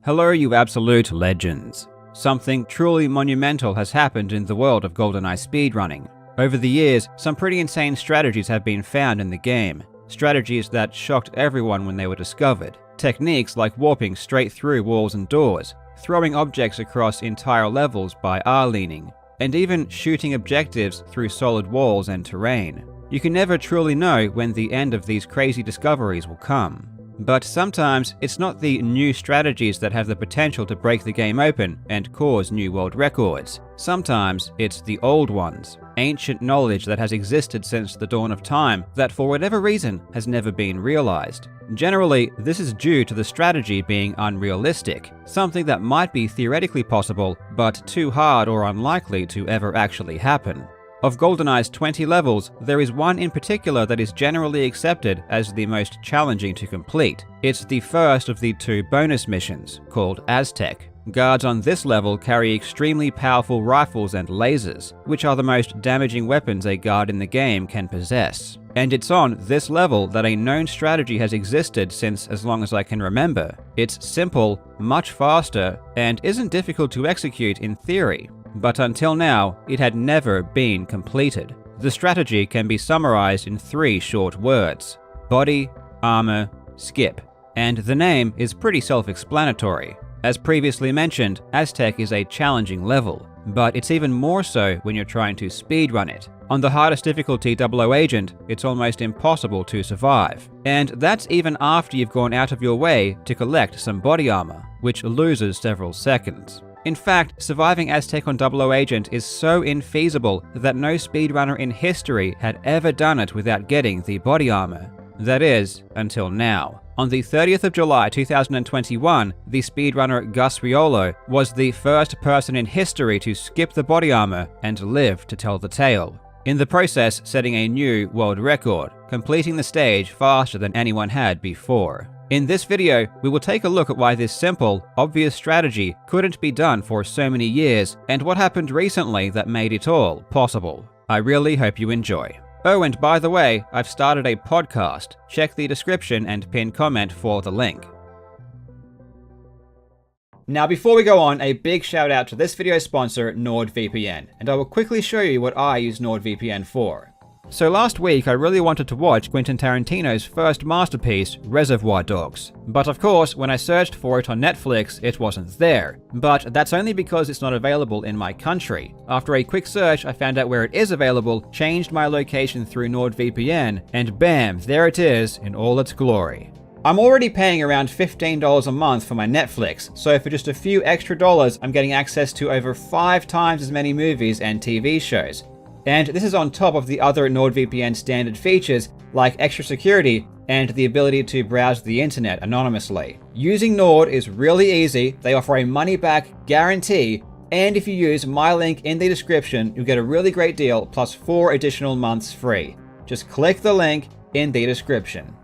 Hello, you absolute legends. Something truly monumental has happened in the world of GoldenEye speedrunning. Over the years, some pretty insane strategies have been found in the game. Strategies that shocked everyone when they were discovered. Techniques like warping straight through walls and doors, throwing objects across entire levels by R-leaning, and even shooting objectives through solid walls and terrain. You can never truly know when the end of these crazy discoveries will come. But sometimes, it's not the new strategies that have the potential to break the game open and cause new world records. Sometimes, it's the old ones. Ancient knowledge that has existed since the dawn of time that for whatever reason has never been realized. Generally, this is due to the strategy being unrealistic, something that might be theoretically possible, but too hard or unlikely to ever actually happen. Of GoldenEye's 20 levels, there is one in particular that is generally accepted as the most challenging to complete. It's the first of the two bonus missions, called AZTEC. Guards on this level carry extremely powerful rifles and lasers, which are the most damaging weapons a guard in the game can possess. And it's on this level that a known strategy has existed since as long as I can remember. It's simple, much faster, and isn't difficult to execute in theory. But until now, it had never been completed. The strategy can be summarized in 3 short words: body, armor, skip. And the name is pretty self-explanatory. As previously mentioned, AZTEC is a challenging level, but it's even more so when you're trying to speedrun it. On the hardest difficulty 00 Agent, it's almost impossible to survive. And that's even after you've gone out of your way to collect some body armor, which loses several seconds. In fact, surviving AZTEC on 00 Agent is so infeasible that no speedrunner in history had ever done it without getting the body armor. That is, until now. On the 30th of July 2021, the speedrunner Gus Riolo was the first person in history to skip the body armor and live to tell the tale. In the process, setting a new world record, completing the stage faster than anyone had before. In this video, we will take a look at why this simple, obvious strategy couldn't be done for so many years, and what happened recently that made it all possible. I really hope you enjoy. Oh, and by the way, I've started a podcast. Check the description and pinned comment for the link. Now before we go on, a big shout out to this video sponsor, NordVPN, and I will quickly show you what I use NordVPN for. So last week I really wanted to watch Quentin Tarantino's first masterpiece, Reservoir Dogs. But of course, when I searched for it on Netflix, it wasn't there. But that's only because it's not available in my country. After a quick search, I found out where it is available, changed my location through NordVPN, and bam, there it is in all its glory. I'm already paying around $15 a month for my Netflix, so for just a few extra dollars, I'm getting access to over 5 times as many movies and TV shows. And this is on top of the other NordVPN standard features like extra security and the ability to browse the internet anonymously. Using Nord is really easy, they offer a money-back guarantee, and if you use my link in the description, you'll get a really great deal plus 4 additional months free. Just click the link in the description.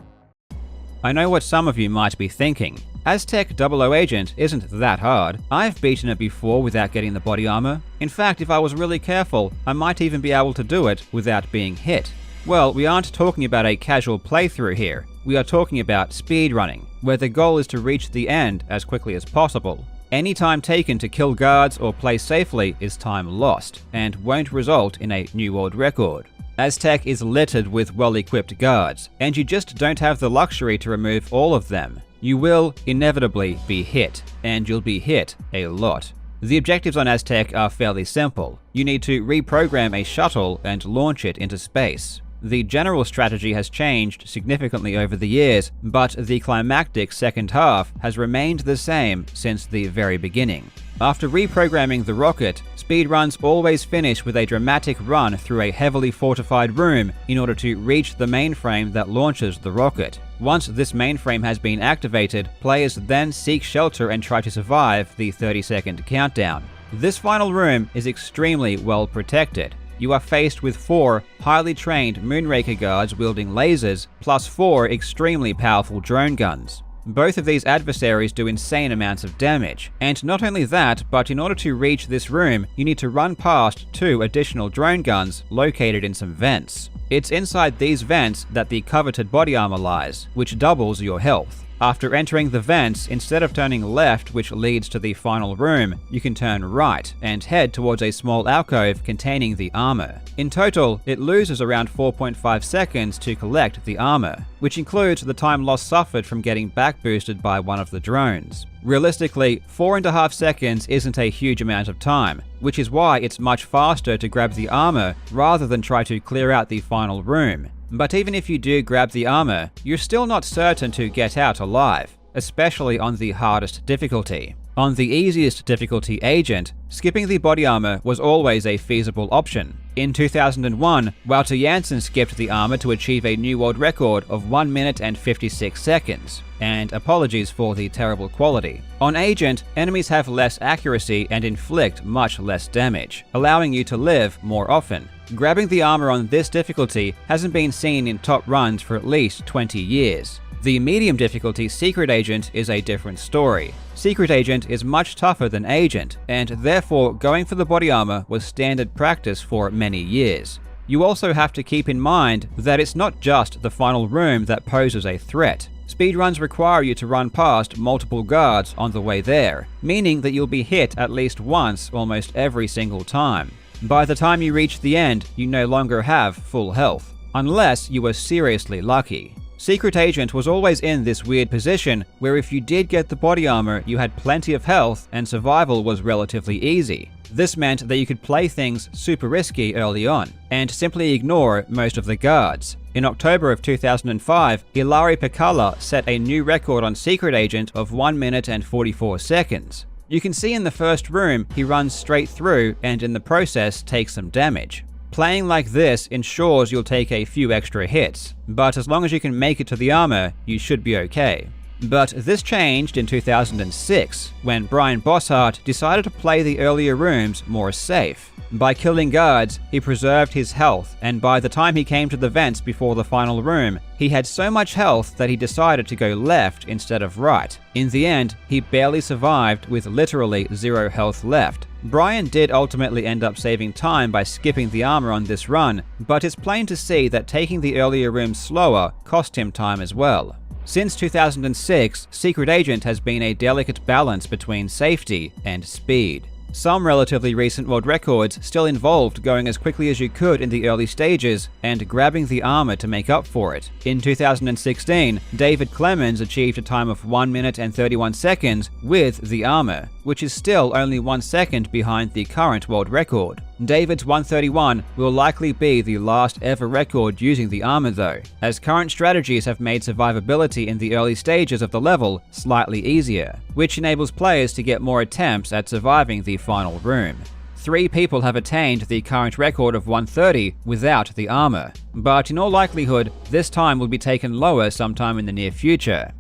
I know what some of you might be thinking. AZTEC 00 Agent isn't that hard. I've beaten it before without getting the body armor. In fact, if I was really careful, I might even be able to do it without being hit. Well, we aren't talking about a casual playthrough here. We are talking about speedrunning, where the goal is to reach the end as quickly as possible. Any time taken to kill guards or play safely is time lost, and won't result in a new world record. AZTEC is littered with well-equipped guards, and you just don't have the luxury to remove all of them. You will inevitably be hit, and you'll be hit a lot. The objectives on AZTEC are fairly simple. You need to reprogram a shuttle and launch it into space. The general strategy has changed significantly over the years, but the climactic second half has remained the same since the very beginning. After reprogramming the rocket, speedruns always finish with a dramatic run through a heavily fortified room in order to reach the mainframe that launches the rocket. Once this mainframe has been activated, players then seek shelter and try to survive the 30-second countdown. This final room is extremely well protected. You are faced with 4 highly trained Moonraker guards wielding lasers, plus 4 extremely powerful drone guns. Both of these adversaries do insane amounts of damage, and not only that, but in order to reach this room, you need to run past 2 additional drone guns located in some vents. It's inside these vents that the coveted body armor lies, which doubles your health. After entering the vents, instead of turning left, which leads to the final room, you can turn right and head towards a small alcove containing the armor. In total, it loses around 4.5 seconds to collect the armor, which includes the time loss suffered from getting back boosted by one of the drones. Realistically, 4.5 seconds isn't a huge amount of time, which is why it's much faster to grab the armor rather than try to clear out the final room. But even if you do grab the armor, you're still not certain to get out alive, especially on the hardest difficulty. On the easiest difficulty, Agent, skipping the body armor was always a feasible option. In 2001, Wouter Jansen skipped the armor to achieve a new world record of 1 minute and 56 seconds. And apologies for the terrible quality. On Agent, enemies have less accuracy and inflict much less damage, allowing you to live more often. Grabbing the armor on this difficulty hasn't been seen in top runs for at least 20 years. The medium difficulty Secret Agent is a different story. Secret Agent is much tougher than Agent, and therefore going for the body armor was standard practice for many years. You also have to keep in mind that it's not just the final room that poses a threat. Speedruns require you to run past multiple guards on the way there, meaning that you'll be hit at least once almost every single time. By the time you reach the end, you no longer have full health, unless you were seriously lucky. Secret Agent was always in this weird position where if you did get the body armor, you had plenty of health and survival was relatively easy. This meant that you could play things super risky early on, and simply ignore most of the guards. In October of 2005, Ilari Pekala set a new record on Secret Agent of 1 minute and 44 seconds. You can see in the first room he runs straight through and in the process takes some damage. Playing like this ensures you'll take a few extra hits, but as long as you can make it to the armor, you should be okay. But this changed in 2006, when Brian Bossart decided to play the earlier rooms more safe. By killing guards, he preserved his health, and by the time he came to the vents before the final room, he had so much health that he decided to go left instead of right. In the end, he barely survived with literally 0 health left. Brian did ultimately end up saving time by skipping the armor on this run, but it's plain to see that taking the earlier rooms slower cost him time as well. Since 2006, Secret Agent has been a delicate balance between safety and speed. Some relatively recent world records still involved going as quickly as you could in the early stages and grabbing the armor to make up for it. In 2016, David Clemens achieved a time of 1 minute and 31 seconds with the armor, which is still only 1 second behind the current world record. David's 1:31 will likely be the last ever record using the armor though, as current strategies have made survivability in the early stages of the level slightly easier, which enables players to get more attempts at surviving the final room. 3 people have attained the current record of 1:30 without the armor, but in all likelihood, this time will be taken lower sometime in the near future.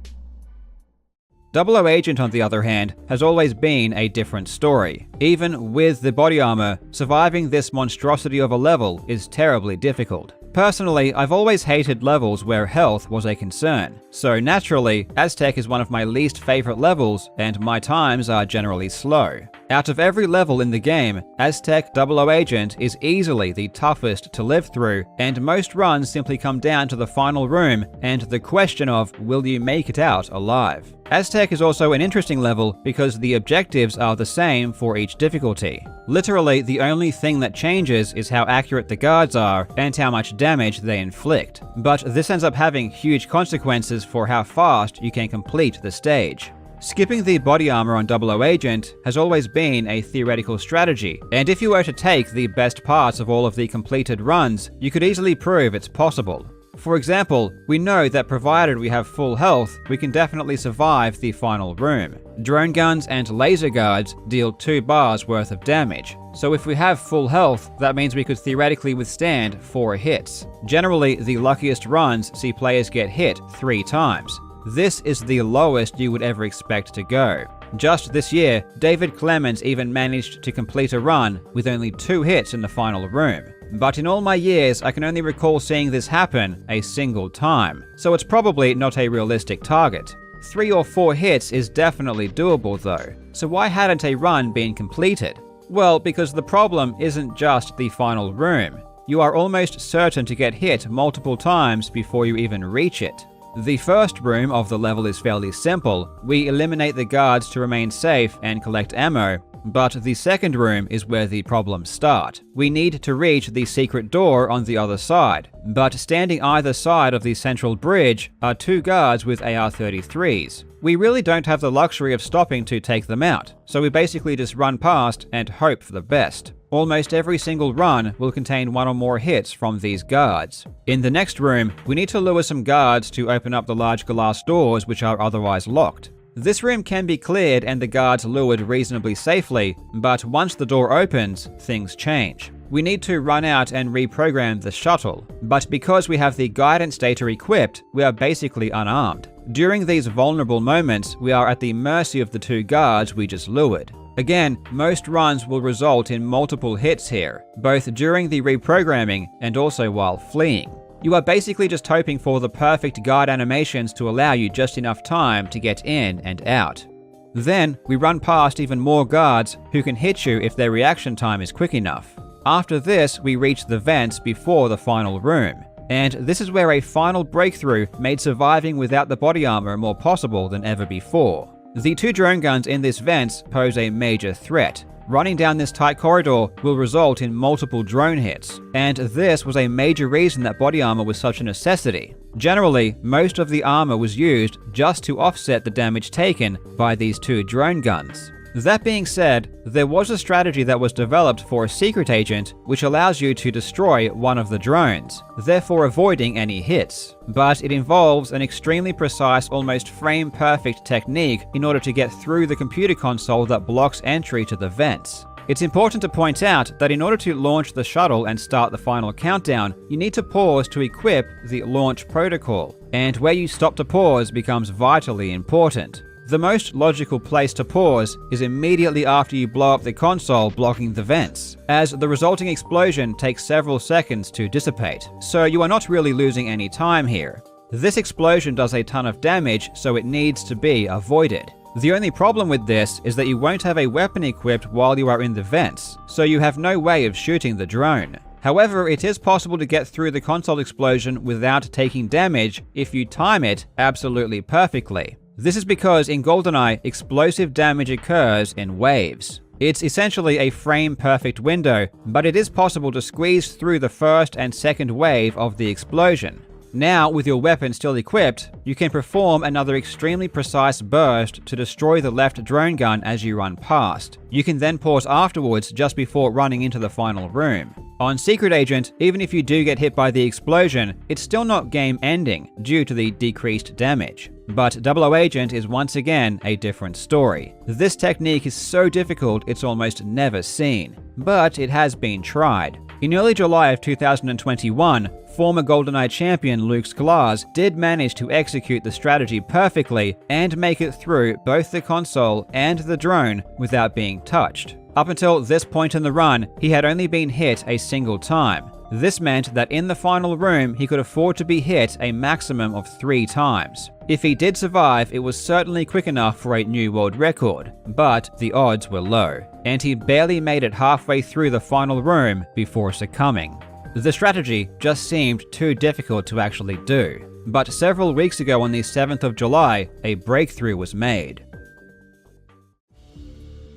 00 Agent, on the other hand, has always been a different story. Even with the body armor, surviving this monstrosity of a level is terribly difficult. Personally, I've always hated levels where health was a concern, so naturally, AZTEC is one of my least favorite levels, and my times are generally slow. Out of every level in the game, AZTEC 00 Agent is easily the toughest to live through, and most runs simply come down to the final room and the question of will you make it out alive. AZTEC is also an interesting level because the objectives are the same for each difficulty. Literally, the only thing that changes is how accurate the guards are and how much damage they inflict. But this ends up having huge consequences for how fast you can complete the stage. Skipping the body armor on 00 Agent has always been a theoretical strategy, and if you were to take the best parts of all of the completed runs, you could easily prove it's possible. For example, we know that provided we have full health, we can definitely survive the final room. Drone guns and laser guards deal 2 bars worth of damage, so if we have full health, that means we could theoretically withstand 4 hits. Generally, the luckiest runs see players get hit 3 times. This is the lowest you would ever expect to go. Just this year, David Clemens even managed to complete a run with only 2 hits in the final room. But in all my years, I can only recall seeing this happen a single time, so it's probably not a realistic target. 3 or 4 hits is definitely doable though, so why hadn't a run been completed? Well, because the problem isn't just the final room. You are almost certain to get hit multiple times before you even reach it. The first room of the level is fairly simple. We eliminate the guards to remain safe and collect ammo, but the second room is where the problems start. We need to reach the secret door on the other side, but standing either side of the central bridge are two guards with AR-33s. We really don't have the luxury of stopping to take them out, so we basically just run past and hope for the best. Almost every single run will contain one or more hits from these guards. In the next room, we need to lure some guards to open up the large glass doors which are otherwise locked. This room can be cleared and the guards lured reasonably safely, but once the door opens, things change. We need to run out and reprogram the shuttle, but because we have the guidance data equipped, we are basically unarmed. During these vulnerable moments, we are at the mercy of the two guards we just lured. Again, most runs will result in multiple hits here, both during the reprogramming and also while fleeing. You are basically just hoping for the perfect guard animations to allow you just enough time to get in and out. Then, we run past even more guards who can hit you if their reaction time is quick enough. After this, we reach the vents before the final room. And this is where a final breakthrough made surviving without the body armor more possible than ever before. The two drone guns in this vents pose a major threat. Running down this tight corridor will result in multiple drone hits, and this was a major reason that body armor was such a necessity. Generally, most of the armor was used just to offset the damage taken by these two drone guns. That being said, there was a strategy that was developed for a secret agent which allows you to destroy one of the drones, therefore avoiding any hits. But it involves an extremely precise, almost frame-perfect technique in order to get through the computer console that blocks entry to the vents. It's important to point out that in order to launch the shuttle and start the final countdown, you need to pause to equip the launch protocol, and where you stop to pause becomes vitally important. The most logical place to pause is immediately after you blow up the console blocking the vents, as the resulting explosion takes several seconds to dissipate, so you are not really losing any time here. This explosion does a ton of damage, so it needs to be avoided. The only problem with this is that you won't have a weapon equipped while you are in the vents, so you have no way of shooting the drone. However, it is possible to get through the console explosion without taking damage if you time it absolutely perfectly. This is because in GoldenEye, explosive damage occurs in waves. It's essentially a frame-perfect window, but it is possible to squeeze through the first and second wave of the explosion. Now, with your weapon still equipped, you can perform another extremely precise burst to destroy the left drone gun as you run past. You can then pause afterwards just before running into the final room. On Secret Agent, even if you do get hit by the explosion, it's still not game-ending due to the decreased damage. But 00 Agent is once again a different story. This technique is so difficult it's almost never seen, but it has been tried. In early July of 2021, former GoldenEye champion Luke Sklarz did manage to execute the strategy perfectly and make it through both the console and the drone without being touched. Up until this point in the run, he had only been hit a single time. This meant that in the final room, he could afford to be hit a maximum of 3 times. If he did survive, it was certainly quick enough for a new world record, but the odds were low, and he barely made it halfway through the final room before succumbing. The strategy just seemed too difficult to actually do. But several weeks ago on the 7th of July, a breakthrough was made.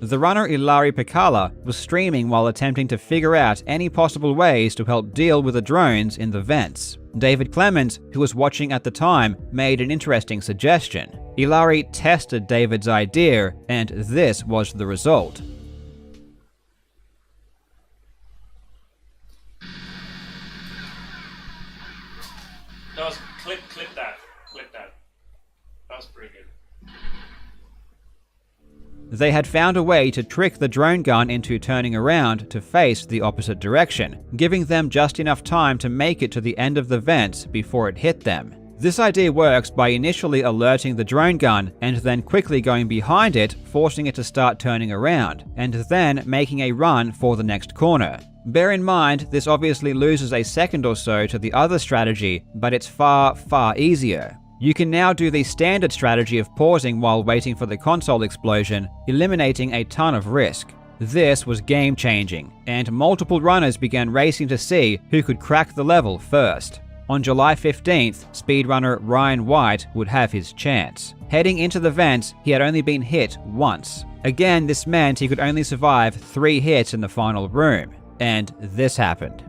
The runner Ilari Pekala was streaming while attempting to figure out any possible ways to help deal with the drones in the vents. David Clemens, who was watching at the time, made an interesting suggestion. Ilari tested David's idea, and this was the result. That was clip that. That was pretty good. They had found a way to trick the drone gun into turning around to face the opposite direction, giving them just enough time to make it to the end of the vents before it hit them. This idea works by initially alerting the drone gun and then quickly going behind it, forcing it to start turning around, and then making a run for the next corner. Bear in mind, this obviously loses a second or so to the other strategy, but it's far, far easier. You can now do the standard strategy of pausing while waiting for the console explosion, eliminating a ton of risk. This was game-changing, and multiple runners began racing to see who could crack the level first. On July 15th, speedrunner Ryan White would have his chance. Heading into the vents, he had only been hit once. Again, this meant he could only survive 3 hits in the final room. And this happened.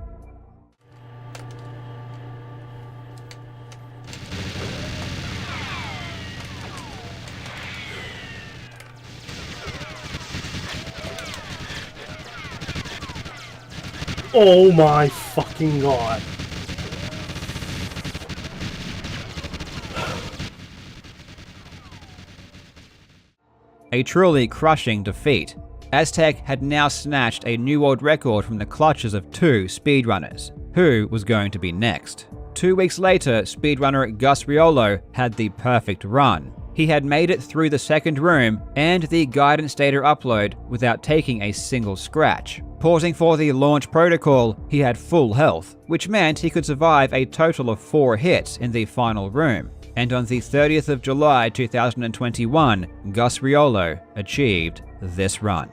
Oh my fucking god. A truly crushing defeat. AZTEC had now snatched a new world record from the clutches of 2 speedrunners. Who was going to be next? 2 weeks later, speedrunner Gus Riolo had the perfect run. He had made it through the second room and the guidance data upload without taking a single scratch. Pausing for the launch protocol, he had full health, which meant he could survive a total of 4 hits in the final room. And on the 30th of July 2021, Gus Riolo achieved this run.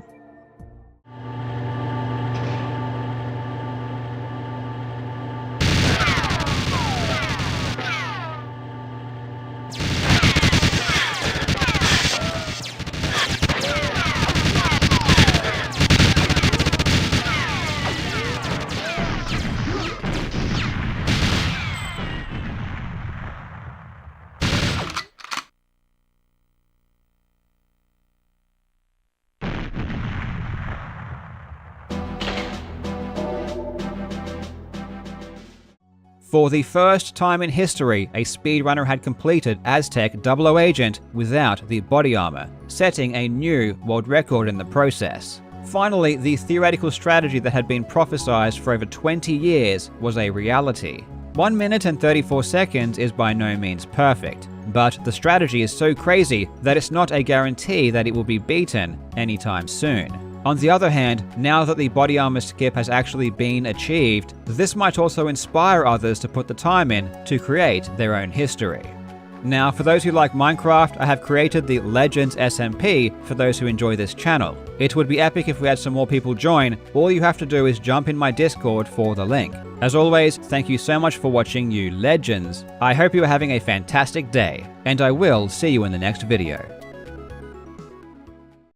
For the first time in history, a speedrunner had completed AZTEC 00 Agent without the body armor, setting a new world record in the process. Finally, the theoretical strategy that had been prophesized for over 20 years was a reality. 1 minute and 34 seconds is by no means perfect, but the strategy is so crazy that it's not a guarantee that it will be beaten anytime soon. On the other hand, now that the body armor skip has actually been achieved, this might also inspire others to put the time in to create their own history. Now, for those who like Minecraft, I have created the Legends SMP for those who enjoy this channel. It would be epic if we had some more people join. All you have to do is jump in my Discord for the link. As always, thank you so much for watching, you legends. I hope you are having a fantastic day, and I will see you in the next video.